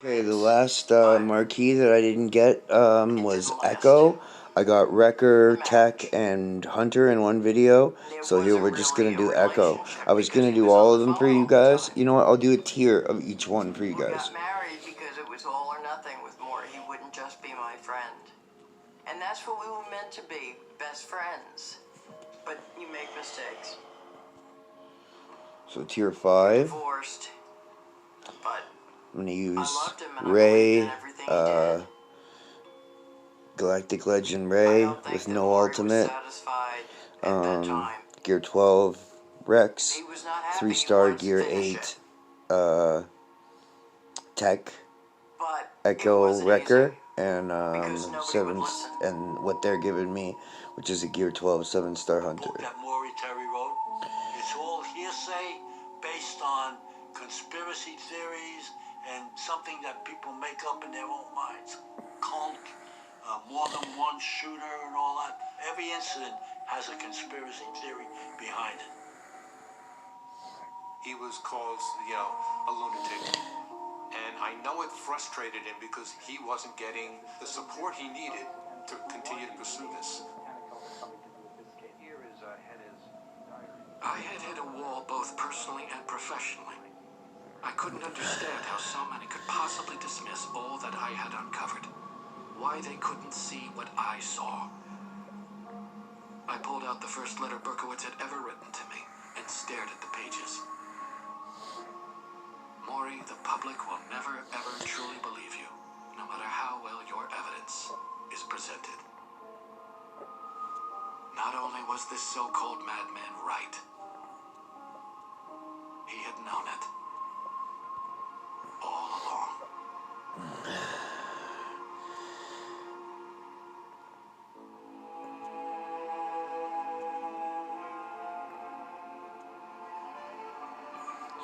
Okay, the last marquee that I didn't get was Echo. I got Wrecker, Tech, and Hunter in one video, so here we're just going to do Echo. I was going to do all of them for you guys. You know what, I'll do a tier of each one for you guys. We got married because it was all or nothing with Maury. He wouldn't just be my friend. And that's what we were meant to be, best friends. But you make mistakes. So tier 5. Divorced. But I'm going to use I loved him and Ray, I believed in everything he did. Galactic Legend Ray with no ultimate. Gear 12 Rex, 3-star Gear 8 Tech, Echo Wrecker, and 7 and what they're giving me, which is a Gear 12 7-star Hunter. That Maury Terry wrote, it's all hearsay based on conspiracy theories and something that people make up in their own minds. Cult, more than one shooter and all that. Every incident has a conspiracy theory behind it. He was called, a lunatic. And I know it frustrated him because he wasn't getting the support he needed to continue to pursue this. I had hit a wall both personally and professionally. I couldn't understand how so many could possibly dismiss all that I had uncovered. Why they couldn't see what I saw. I pulled out the first letter Berkowitz had ever written to me and stared at the pages. Maury, the public will never ever truly believe you, no matter how well your evidence is presented. Not only was this so-called madman right, he had known it all along.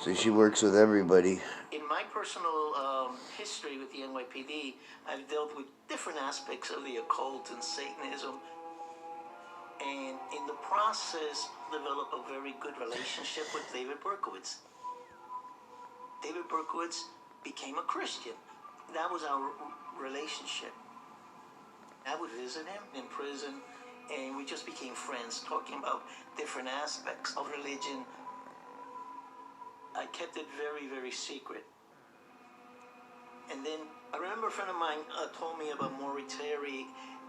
So she works with everybody. In my personal history with the NYPD, I've dealt with different aspects of the occult and Satanism, and in the process, developed a very good relationship with David Berkowitz. David Berkowitz became a Christian. That was our relationship. I would visit him in prison, and we just became friends, talking about different aspects of religion. I kept it very, very secret. And then I remember a friend of mine told me about Maury Terry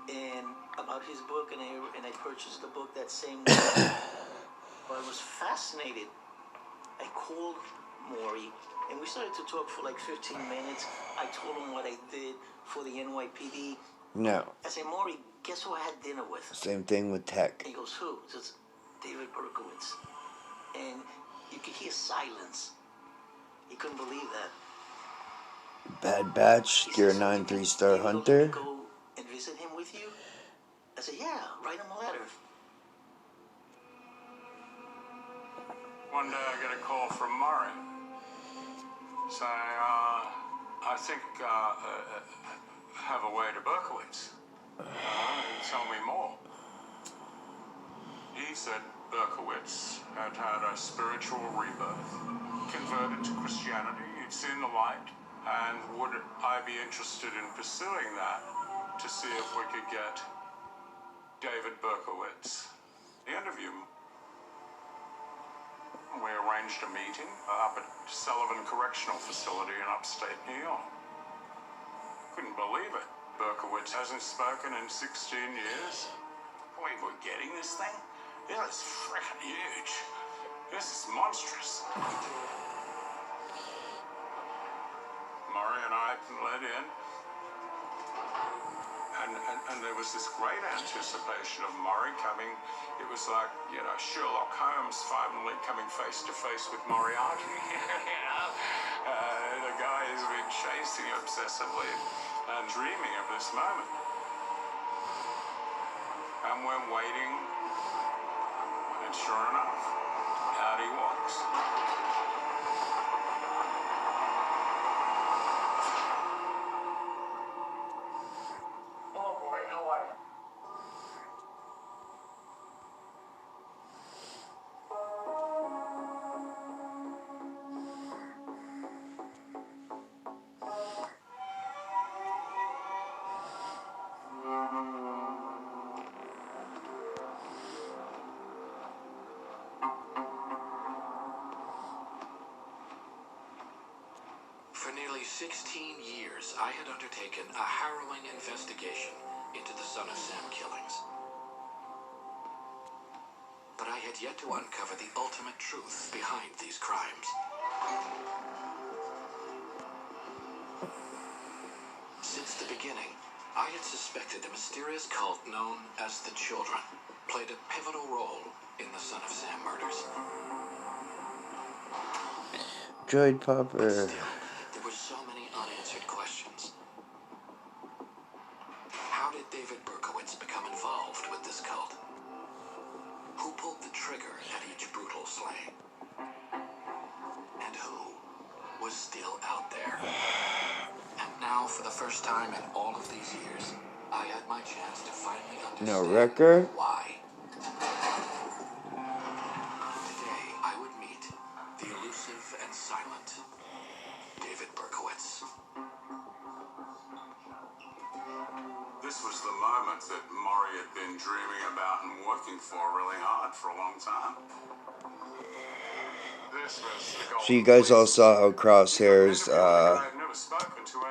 and about his book, and I purchased the book that same week. I was fascinated. I called Maury, and we started to talk for like 15 minutes. I told him what I did for the NYPD. No. I said, Maury, guess who I had dinner with? Same thing with Tech. He goes, who? He says, David Berkowitz. And you could hear silence. He couldn't believe that. Bad Batch, Gear 9 3-star Hunter. Go and visit him with you? I said, yeah, write him a letter. One day I get a call from Maury saying, I think have a way to Berkowitz. Tell me more. He said Berkowitz had had a spiritual rebirth, converted to Christianity, he'd seen the light, and would I be interested in pursuing that to see if we could get David Berkowitz the interview. We arranged a meeting up at Sullivan Correctional Facility in upstate New York. Couldn't believe it. Berkowitz hasn't spoken in 16 years. Wait, we're getting this thing? This is freaking huge. This is monstrous. Maury and I led in, and there was this great anticipation of Maury coming. It was like, Sherlock Holmes finally coming face to face with Moriarty. The guy who's been chasing obsessively and dreaming of this moment. And we're waiting, and sure enough, out he walks. nearly 16 years, I had undertaken a harrowing investigation into the Son of Sam killings. But I had yet to uncover the ultimate truth behind these crimes. Since the beginning, I had suspected the mysterious cult known as the Children played a pivotal role in the Son of Sam murders. Droid But Popper. still, there were so many unanswered questions. How did David Berkowitz become involved with this cult? Who pulled the trigger at each brutal slaying? And who was still out there? And now, for the first time in all of these years, I had my chance to finally understand No Wrecker. why. Today, I would meet the elusive and silent David Berkowitz. This was the moment that Maury had been dreaming about and working for really hard for a long time. This was the goal. So you guys all saw how Crosshairs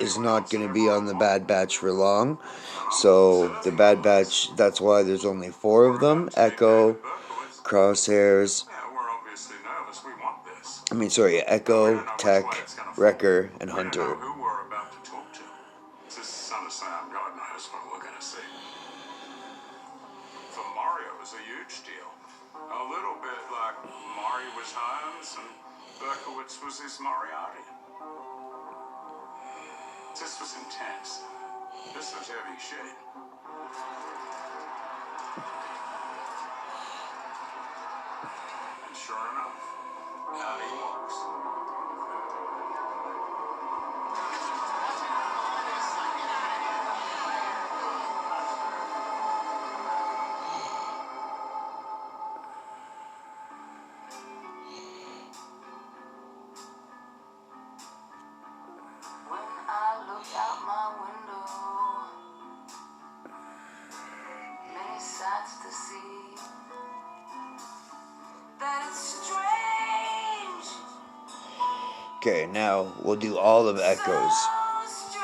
is not going to be on the Bad Batch for long. So the Bad Batch, that's why there's only 4 of them. Echo, Crosshairs, Echo, Tech, Wrecker, and Hunter. Who we're about to talk to. This is Son of Sam. God knows what we're going to see. For Mario, it was a huge deal. A little bit like Maury was Holmes and Berkowitz was his Moriarty. This was intense. This was heavy shit. And sure enough, out he walks. When I look out my window, many sights to see. That it's strange, Okay, now we'll do all of Echoes. so strange.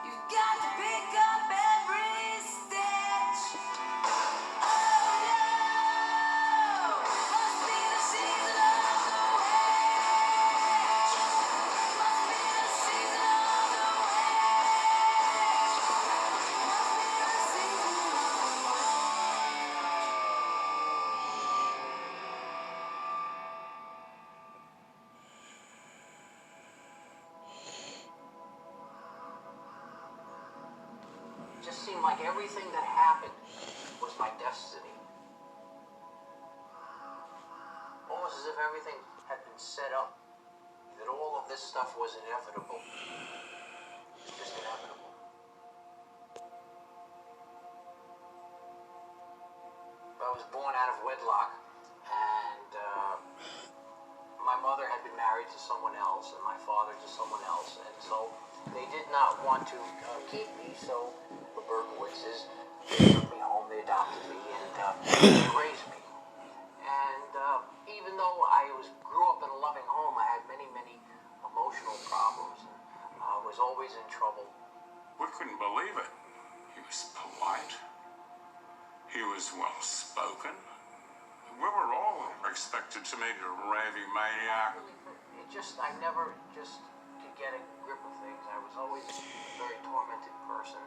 You got to pick up every stitch. Oh no, must be the season of the witch. Must be the season of the witch. Must be the season of the It just seemed like everything that happened was my destiny. Almost as if everything had been set up, that all of this stuff was inevitable. Just inevitable. I was born out of wedlock, and my mother had been married to someone else, and my father to someone else, and so they did not want to keep me, so the Berkowitzes, they took me home, they adopted me, and they raised me. And even though I grew up in a loving home, I had many, many emotional problems, and was always in trouble. We couldn't believe it. He was polite. He was well-spoken. We were all expected to meet a raving maniac. I never just could get a grip of things. I was always a very tormented person.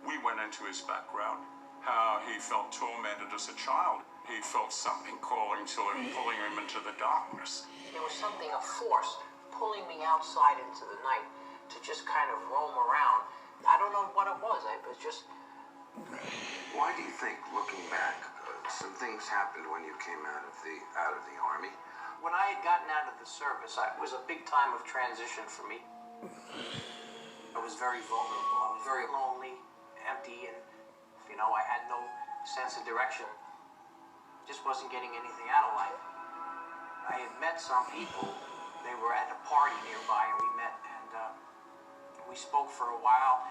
We went into his background, how he felt tormented as a child. He felt something calling to him, pulling him into the darkness. There was something, a force, pulling me outside into the night to just kind of roam around. I don't know what it was. It was just... Why do you think, looking back, some things happened when you came out of the Army? When I had gotten out of the service, it was a big time of transition for me. I was very vulnerable. I was very lonely, empty, and, I had no sense of direction. Just wasn't getting anything out of life. I had met some people. They were at a party nearby, and we met, and we spoke for a while.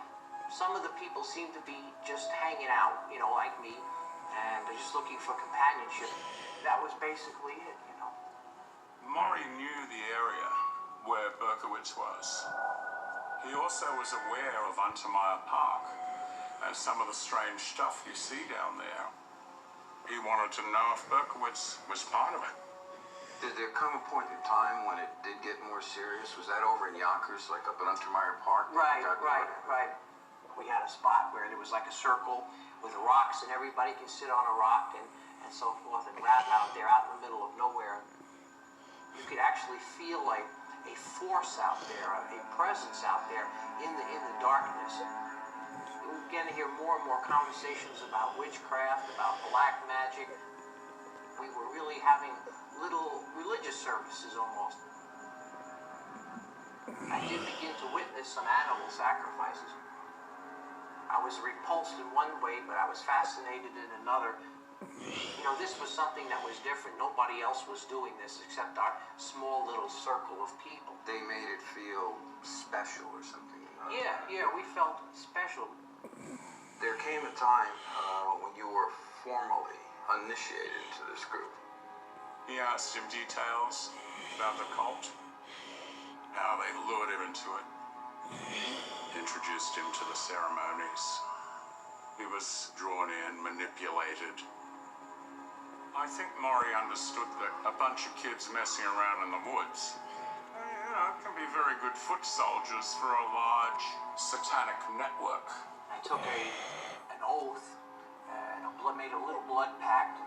Some of the people seemed to be just hanging out, like me, and just looking for companionship. That was basically it, Maury knew the area where Berkowitz was. He also was aware of Untermeyer Park and some of the strange stuff you see down there. He wanted to know if Berkowitz was part of it. Did there come a point in time when it did get more serious? Was that over in Yonkers, like up at Untermeyer Park? Right. We had a spot where there was like a circle with rocks, and everybody can sit on a rock and so forth and rap out there, out in the middle of nowhere. You could actually feel like a force out there, a presence out there in the darkness. We began to hear more and more conversations about witchcraft, about black magic. We were really having little religious services almost. I did begin to witness some animal sacrifices. I was repulsed in one way, but I was fascinated in another. You know, this was something that was different. Nobody else was doing this except our small little circle of people. They made it feel special or something. Yeah, we felt special. There came a time when you were formally initiated into this group. He asked him details about the cult, how they lured him into it, introduced him to the ceremonies. He was drawn in, manipulated. I think Maury understood that a bunch of kids messing around in the woods, can be very good foot soldiers for a large satanic network. I took an oath and made a little blood pact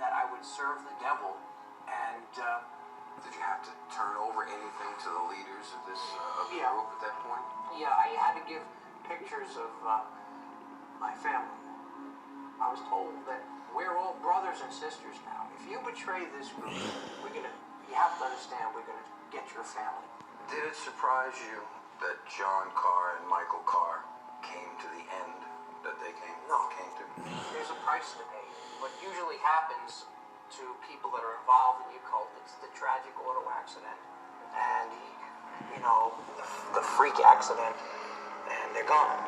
that I would serve the devil. And did you have to turn over anything to the leaders of this group at that point? Yeah, I had to give pictures of my family. I was told that we're all brothers and sisters now. If you betray this group, you have to understand, we're gonna get your family. Did it surprise you that John Carr and Michael Carr came to the end that they came to? There's a price to pay. What usually happens to people that are involved in the occult, it's the tragic auto accident. And, the freak accident, and they're gone.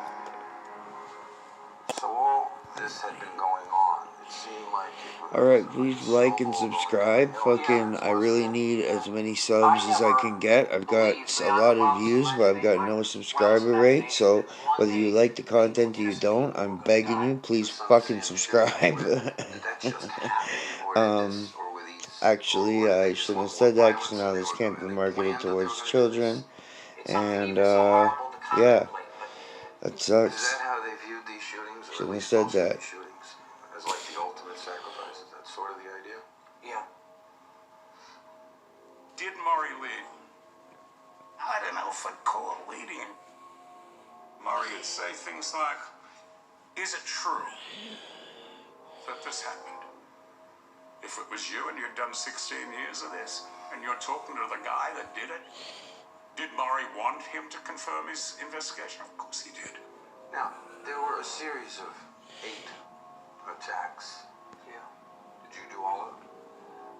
So all this had been going on. It seemed like it was... Alright, please like and subscribe. I really need as many subs as I can get. I've got a lot of views, but I've got no subscriber rate. So whether you like the content or you don't, I'm begging you, please fucking subscribe. Actually, I shouldn't have said that because now this can't be marketed towards children. And, yeah, that sucks. Is that how they viewed these shootings? Shouldn't have said that. As like the ultimate sacrifice? Is that sort of the idea? Yeah. Did Maury lead? I don't know if I'd call it leading. Maury would say things like, is it true that this happened? If it was you and you'd done 16 years of this, and you're talking to the guy that did it, did Maury want him to confirm his investigation? Of course he did. Now, there were a series of 8 attacks. Yeah. Did you do all of them?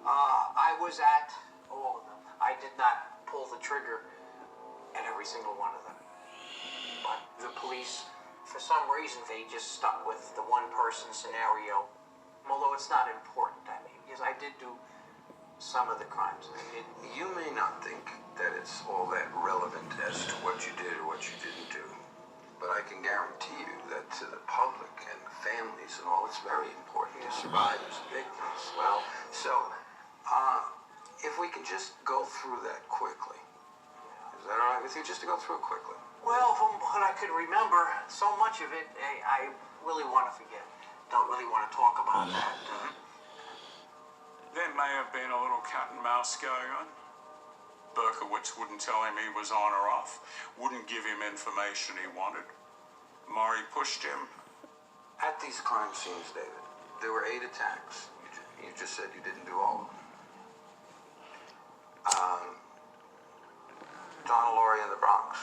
I was at all of them. I did not pull the trigger at every single one of them. But the police, for some reason, they just stuck with the one-person scenario. Although it's not important, because I did do some of the crimes. You may not think that it's all that relevant as to what you did or what you didn't do, but I can guarantee you that to the public and the families and all, it's very important to survivors and victims. Well, so, if we can just go through that quickly. Is that all right with you, just to go through it quickly? Well, from what I could remember, so much of it, I really want to forget. Don't really want to talk about that. There may have been a little cat and mouse going on. Berkowitz wouldn't tell him he was on or off, wouldn't give him information he wanted. Maury pushed him. At these crime scenes, David, there were 8 attacks. You just said you didn't do all of them. Donna Laurie in the Bronx.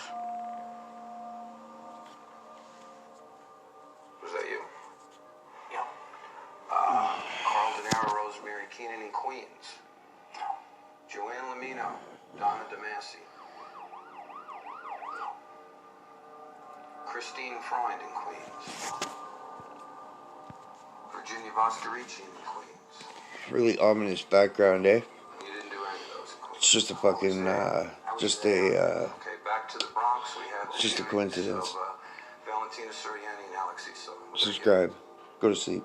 Was that you? Yeah. Carl De Niro, Rosemary Keenan in Queens. Joanne Lamino, Donna DeMasi. Christine Freund in Queens. Virginia Voscarici in Queens. Really ominous background, eh? You didn't do any of those. It's just a fucking, just a, Okay, back to the Bronx. We had it's just a the coincidence. of Valentina Suriani and Alexei Silva. Subscribe. Go to sleep.